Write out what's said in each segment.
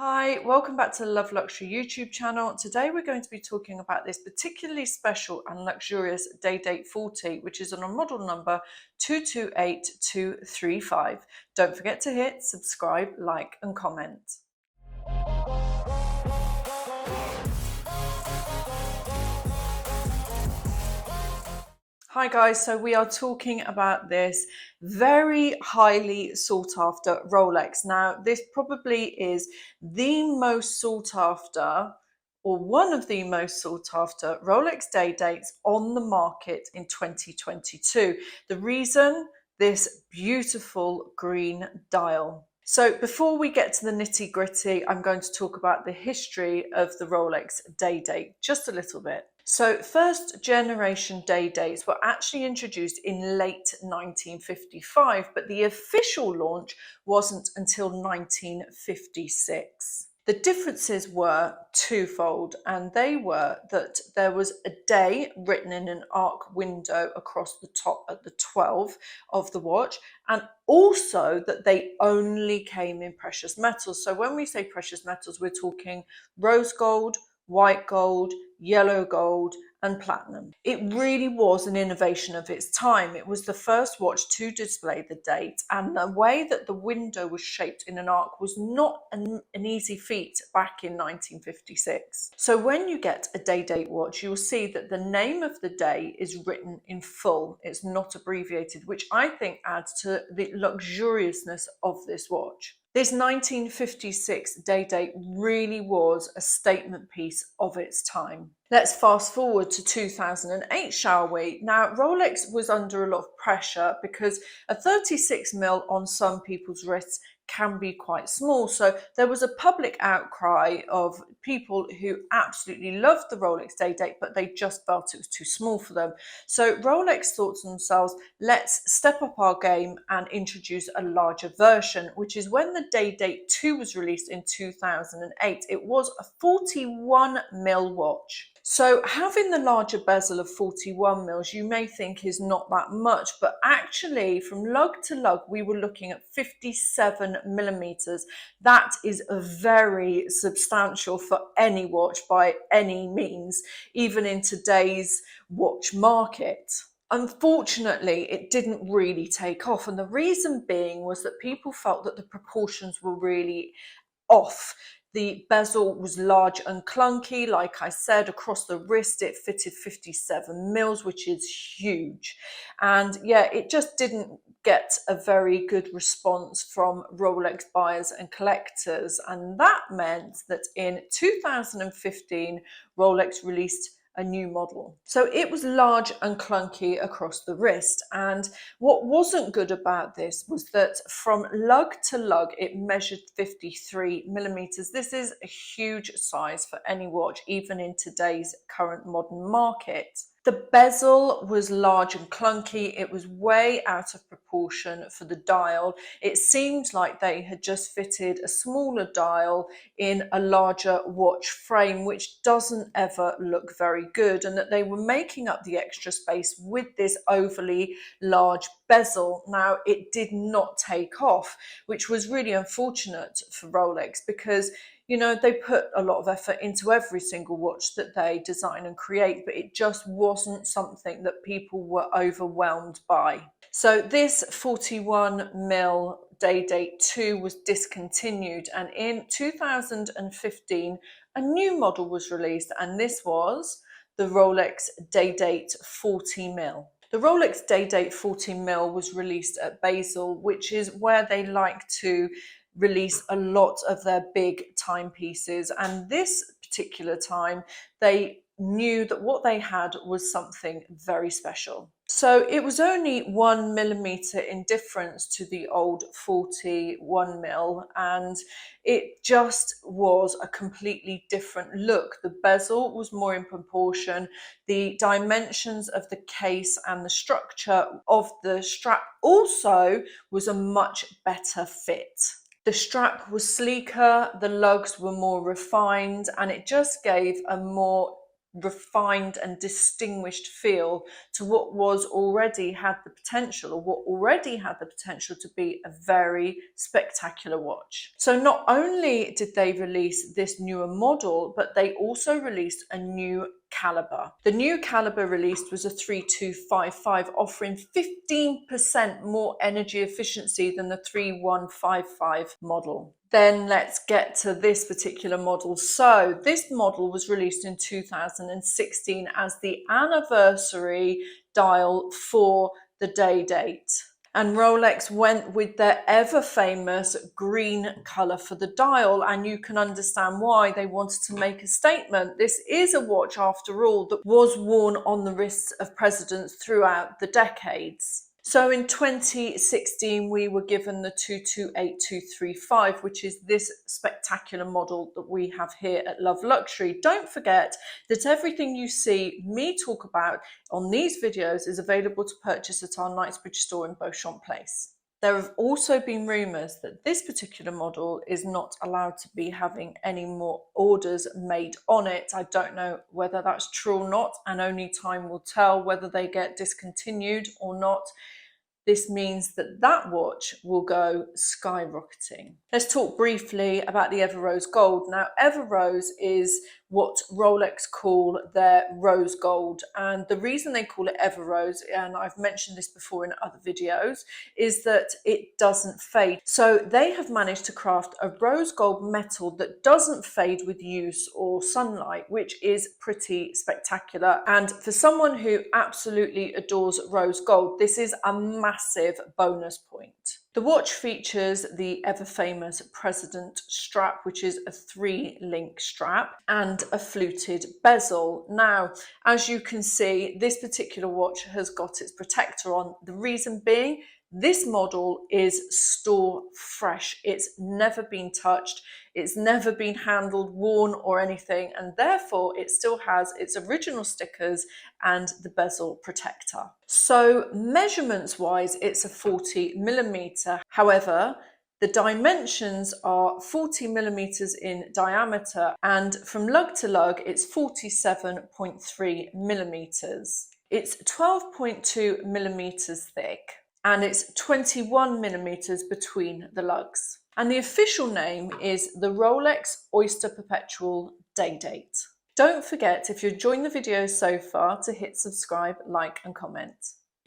Hi, welcome back to the Love Luxury YouTube channel. Today we're going to be talking about this particularly special and luxurious Day-Date 40, which is on a model number 228235. Don't forget to hit subscribe, like and comment. Hi guys, so we are talking about this very highly sought after Rolex. Now, this probably is the most sought after or one of the most sought after Rolex day dates on the market in 2022. The reason, this beautiful green dial. So before we get to the nitty gritty, I'm going to talk about the history of the Rolex day date just a little bit. So first generation day dates were actually introduced in late 1955, but the official launch wasn't until 1956. The differences were twofold, and they were that there was a day written in an arc window across the top at the 12 of the watch, and also that they only came in precious metals. So when we say precious metals, we're talking rose gold, white gold, yellow gold, and platinum. It really was an innovation of its time. It was the first watch to display the date, and the way that the window was shaped in an arc was not an easy feat back in 1956. So when you get a day date watch, you'll see that the name of the day is written in full. It's not abbreviated, which I think adds to the luxuriousness of this watch. This 1956 day date really was a statement piece of its time. Let's fast forward to 2008, shall we? Now, Rolex was under a lot of pressure because a 36mm on some people's wrists can be quite small. So there was a public outcry of people who absolutely loved the Rolex day date, but they just felt it was too small for them. So Rolex thought to themselves, let's step up our game and introduce a larger version, which is when the day date 2 was released in 2008. It was a 41mm watch. So having the larger bezel of 41 mils, you may think is not that much, but actually from lug to lug, we were looking at 57 millimeters. That is very substantial for any watch by any means, even in today's watch market. Unfortunately, it didn't really take off, and the reason being was that people felt that the proportions were really off. The bezel was large and clunky. Like I said, across the wrist, it fitted 57 mils, which is huge. And yeah, it just didn't get a very good response from Rolex buyers and collectors. And that meant that in 2015, Rolex released a new model. So it was large and clunky across the wrist. And what wasn't good about this was that from lug to lug, it measured 53 millimeters. This is a huge size for any watch, even in today's current modern market. The bezel was large and clunky. It was way out of proportion for the dial. It seemed like they had just fitted a smaller dial in a larger watch frame, which doesn't ever look very good, and that they were making up the extra space with this overly large bezel. Now, it did not take off, which was really unfortunate for Rolex because they put a lot of effort into every single watch that they design and create, but it just wasn't something that people were overwhelmed by. So this 41mm day date 2 was discontinued, and in 2015, a new model was released, and this was the Rolex Day Date 40mm. The Rolex Day Date 40mm was released at Basel, which is where they like to release a lot of their big timepieces. And this particular time, they knew that what they had was something very special. So it was only 1 millimeter in difference to the old 41mm, and it just was a completely different look. The bezel was more in proportion. The dimensions of the case and the structure of the strap also was a much better fit. The strap was sleeker, the lugs were more refined, and it just gave a more refined and distinguished feel to what was already had the potential, or what already had the potential to be a very spectacular watch. So not only did they release this newer model, but they also released a new caliber. The new caliber released was a 3255, offering 15% more energy efficiency than the 3155 model. Then let's get to this particular model. So this model was released in 2016 as the anniversary dial for the day date. And Rolex went with their ever famous green colour for the dial, and you can understand why they wanted to make a statement. This is a watch, after all, that was worn on the wrists of presidents throughout the decades. So in 2016, we were given the 228235, which is this spectacular model that we have here at Love Luxury. Don't forget that everything you see me talk about on these videos is available to purchase at our Knightsbridge store in Beauchamp Place. There have also been rumours that this particular model is not allowed to be having any more orders made on it. I don't know whether that's true or not, and only time will tell whether they get discontinued or not. This means that that watch will go skyrocketing. Let's talk briefly about the Ever Rose Gold. Now, Ever Rose is what Rolex call their rose gold. And the reason they call it Ever Rose, and I've mentioned this before in other videos, is that it doesn't fade. So they have managed to craft a rose gold metal that doesn't fade with use or sunlight, which is pretty spectacular. And for someone who absolutely adores rose gold, this is a massive bonus point. The watch features the ever famous President strap, which is a 3-link strap, and a fluted bezel. Now, as you can see, this particular watch has got its protector on. The reason being, this model is store fresh. It's never been touched, it's never been handled, worn or anything, and therefore it still has its original stickers and the bezel protector. So measurements wise, it's a 40mm. However, the dimensions are 40mm in diameter, and from lug to lug, it's 47.3mm. It's 12.2mm thick, and it's 21mm between the lugs. And the official name is the Rolex Oyster Perpetual Day-Date. Don't forget, if you're enjoying the video so far, to hit subscribe, like and comment.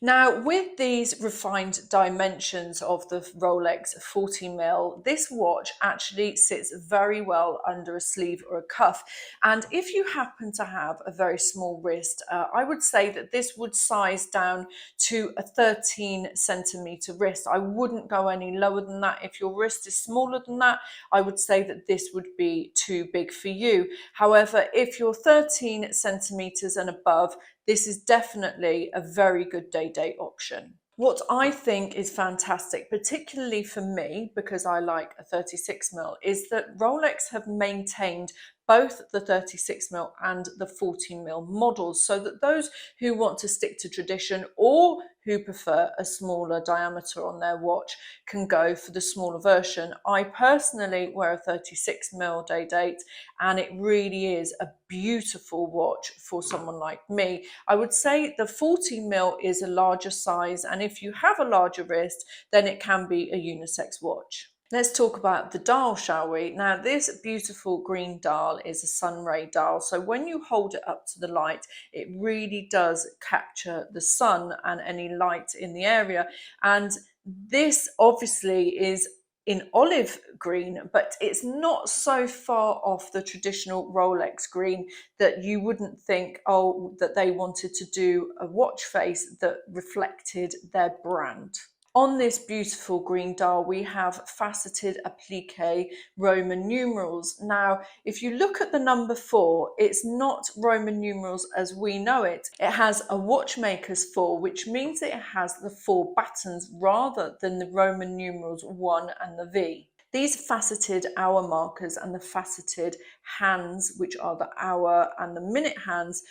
Now, with these refined dimensions of the Rolex 40mm, this watch actually sits very well under a sleeve or a cuff. And if you happen to have a very small wrist, I would say that this would size down to a 13cm wrist. I wouldn't go any lower than that. If your wrist is smaller than that, I would say that this would be too big for you. However, if you're 13cm and above, this is definitely a very good day-date option. What I think is fantastic, particularly for me, because I like a 36mm, is that Rolex have maintained both the 36mm and the 40mm models, so that those who want to stick to tradition or who prefer a smaller diameter on their watch can go for the smaller version. I personally wear a 36mm day-date, and it really is a beautiful watch for someone like me. I would say the 40mm is a larger size, and if you have a larger wrist, then it can be a unisex watch. Let's talk about the dial, shall we? Now, this beautiful green dial is a sunray dial. So when you hold it up to the light, it really does capture the sun and any light in the area. And this obviously is in olive green, but it's not so far off the traditional Rolex green that you wouldn't think, oh, that they wanted to do a watch face that reflected their brand. On this beautiful green dial, we have faceted applique Roman numerals. Now, if you look at the number 4, it's not Roman numerals as we know it. It has a watchmaker's 4, which means it has the 4 buttons rather than the Roman numerals 1 and the V. These faceted hour markers and the faceted hands, which are the hour and the minute hands,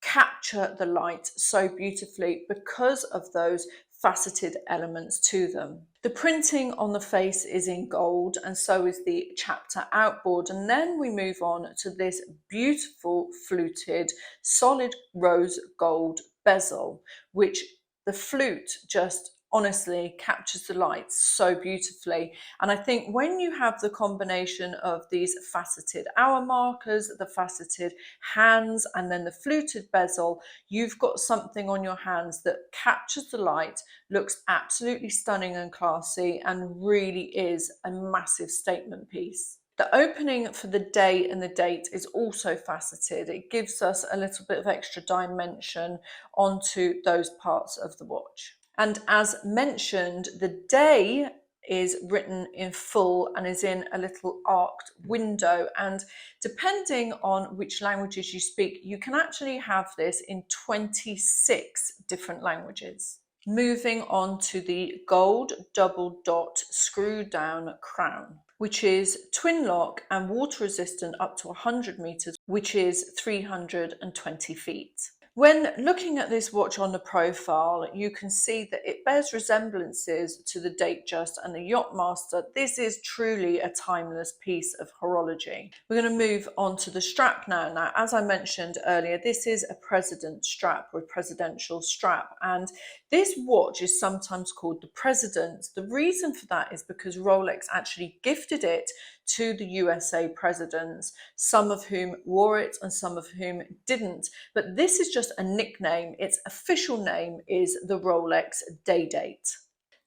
capture the light so beautifully because of those faceted elements to them. The printing on the face is in gold, and so is the chapter outboard. And then we move on to this beautiful fluted solid rose gold bezel, which the flute just honestly captures the light so beautifully. And I think when you have the combination of these faceted hour markers, the faceted hands, and then the fluted bezel, you've got something on your hands that captures the light, looks absolutely stunning and classy, and really is a massive statement piece. The opening for the day and the date is also faceted. It gives us a little bit of extra dimension onto those parts of the watch. And as mentioned, the day is written in full and is in a little arced window. And depending on which languages you speak, you can actually have this in 26 different languages. Moving on to the gold double dot screw down crown, which is twin lock and water resistant up to 100 meters, which is 320 feet. When looking at this watch on the profile, you can see that it bears resemblances to the Datejust and the Yachtmaster. This is truly a timeless piece of horology. We're going to move on to the strap now. Now, as I mentioned earlier, this is a president strap or presidential strap, and this watch is sometimes called the President. The reason for that is because Rolex actually gifted it to the USA presidents, some of whom wore it and some of whom didn't. But this is just a nickname. Its official name is the Rolex Day Date.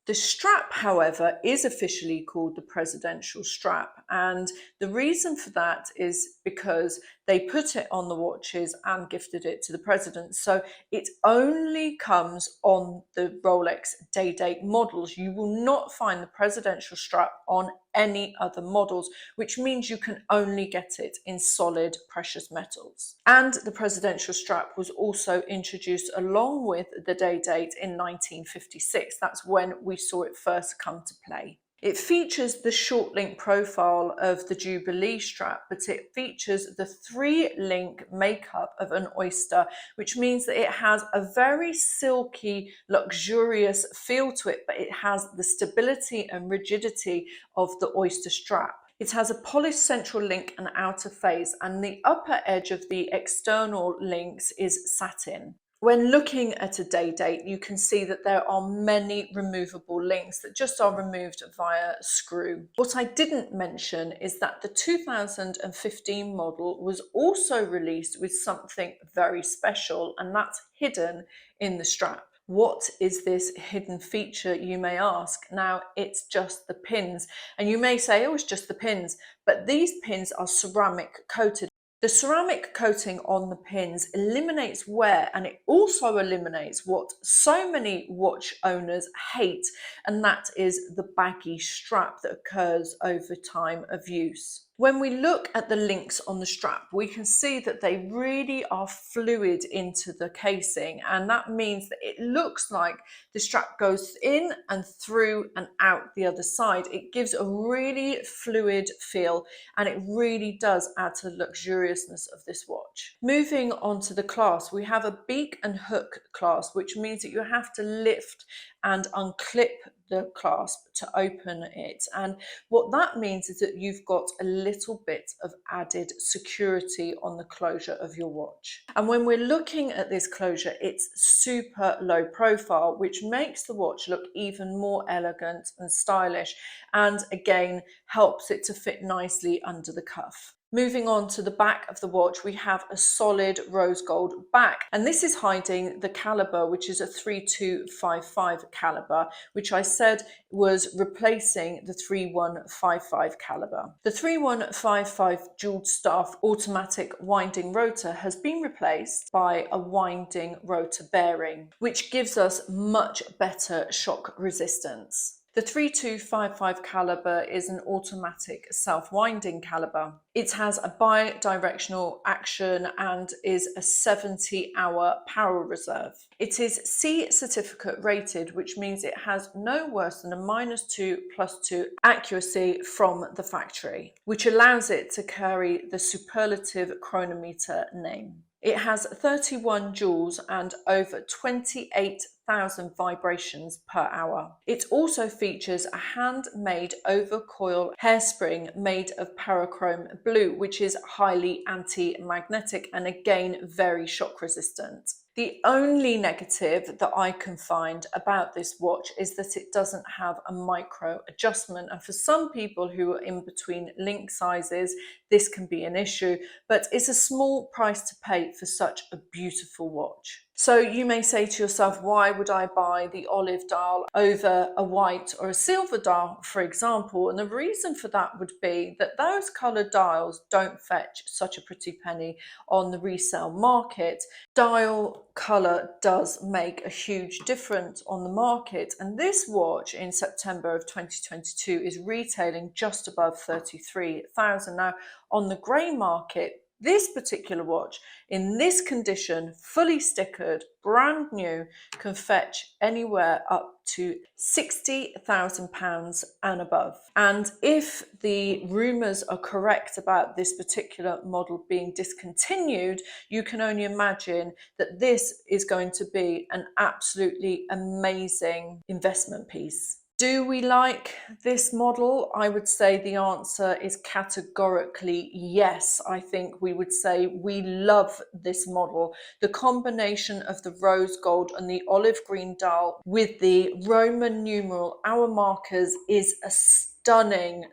The strap, however, is officially called the presidential strap, and the reason for that is because they put it on the watches and gifted it to the president. So it only comes on the Rolex Day Date models. You will not find the presidential strap on any other models, which means you can only get it in solid precious metals. And the presidential strap was also introduced along with the Day Date in 1956. That's when we saw it first come to play. It features the short link profile of the Jubilee strap, but it features the 3-link makeup of an oyster, which means that it has a very silky, luxurious feel to it, but it has the stability and rigidity of the oyster strap. It has a polished central link and outer face, and the upper edge of the external links is satin. When looking at a day date, you can see that there are many removable links that just are removed via screw. What I didn't mention is that the 2015 model was also released with something very special, and that's hidden in the strap. What is this hidden feature, you may ask? Now, it's just the pins. And you may say, oh, it's just the pins, but these pins are ceramic coated. The ceramic coating on the pins eliminates wear, and it also eliminates what so many watch owners hate, and that is the baggy strap that occurs over time of use. When we look at the links on the strap, we can see that they really are fluid into the casing, and that means that it looks like the strap goes in and through and out the other side. It gives a really fluid feel, and it really does add to the luxuriousness of this watch. Moving on to the clasp, we have a beak and hook clasp, which means that you have to lift and unclip the clasp to open it. And what that means is that you've got a little bit of added security on the closure of your watch. And when we're looking at this closure, it's super low profile, which makes the watch look even more elegant and stylish, and again helps it to fit nicely under the cuff. Moving on to the back of the watch, we have a solid rose gold back, and this is hiding the caliber, which is a 3255 caliber, which I said was replacing the 3155 caliber. The 3155 jeweled staff automatic winding rotor has been replaced by a winding rotor bearing, which gives us much better shock resistance. The 3255 caliber is an automatic self-winding caliber. It has a bi-directional action and is a 70-hour power reserve. It is C certificate rated, which means it has no worse than a -2/+2 accuracy from the factory, which allows it to carry the superlative chronometer name. It has 31 jewels and over 28,000 vibrations per hour. It also features a handmade overcoil hairspring made of parachrome blue, which is highly anti-magnetic and again very shock resistant. The only negative that I can find about this watch is that it doesn't have a micro adjustment, and for some people who are in between link sizes, this can be an issue, but it's a small price to pay for such a beautiful watch. So you may say to yourself, why would I buy the olive dial over a white or a silver dial, for example? And the reason for that would be that those coloured dials don't fetch such a pretty penny on the resale market. Dial colour does make a huge difference on the market, and this watch in September of 2022 is retailing just above 33,000. Now, on the grey market, this particular watch in this condition, fully stickered, brand new, can fetch anywhere up to £60,000 and above. And if the rumours are correct about this particular model being discontinued, you can only imagine that this is going to be an absolutely amazing investment piece. Do we like this model? I would say the answer is categorically yes. I think we would say we love this model. The combination of the rose gold and the olive green dial with the Roman numeral hour markers is a stunning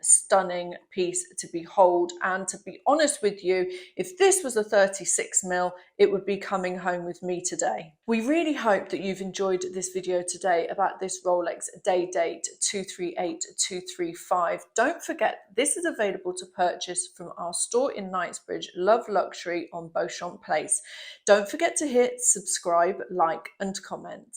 piece to behold. And to be honest with you, if this was a 36mm, it would be coming home with me today. We really hope that you've enjoyed this video today about this Rolex Day Date 238235. Don't forget, this is available to purchase from our store in Knightsbridge, Love Luxury on Beauchamp Place. Don't forget to hit subscribe, like and comment.